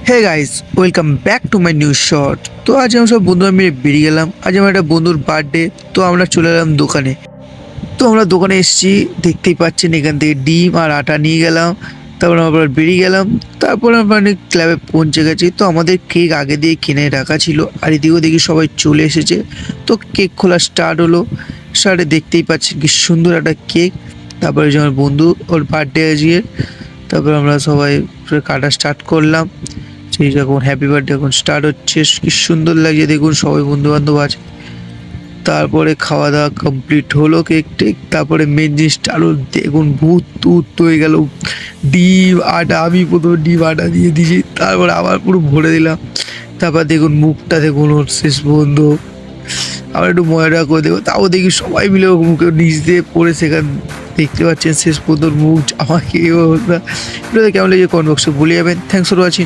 Hey guys, welcome back to my new short. তো আজ আমরা সব বন্ধুরা মিলে বেরিয়ে গেলাম। আজ আমার একটা বন্ধুর বার্থডে, তো আমরা চলে এলাম দোকানে। তো আমরা দোকানে এসেছি, দেখতেই পাচ্ছেন এখান থেকে ডিম আর আটা নিয়ে গেলাম। তারপর আমরা বেরিয়ে গেলাম। তারপরে আমরা ক্লাবে পৌঁছে গেছি। তো আমাদের কেক আগে দিয়ে কিনে রাখা ছিল, আর এদিকেও দেখি সবাই চলে এসেছে। তো কেক খোলা স্টার্ট হলো। স্টার্টে দেখতেই পাচ্ছেন কি সুন্দর একটা কেক। তারপরে যে আমার বন্ধু, ওর বার্থডে আজকে। তারপর আমরা সবাই কাটা স্টার্ট করলাম। সেই যখন হ্যাপি বার্থডে এখন স্টার্ট হচ্ছে, কি সুন্দর লাগছে দেখুন, সবাই বন্ধু বান্ধব আছে। তারপরে খাওয়া দাওয়া কমপ্লিট হলো, কেক টেক। তারপরে মেন জিনিসটা আরও দেখুন ভূত তুত হয়ে গেল। ডিম আটা, আমি প্রথমে ডিম আটা দিয়ে দিয়েছি, তারপরে আবার পুরো ভরে দিলাম। তারপর দেখুন মুখটা দেখুন ওর শেষ বন্ধ। আবার একটু ময়দা করে দেবো, তাও দেখি সবাই মিলে ওর মুখে নিচ দিয়ে পড়ে সেখান দেখতে পাচ্ছেন শেষ পর্যন্ত মুখ আমাকে এই অবস্থা। এটা কেমন লেগেছে কমেন্ট বক্সে বলে যাবেন। Thanks for watching.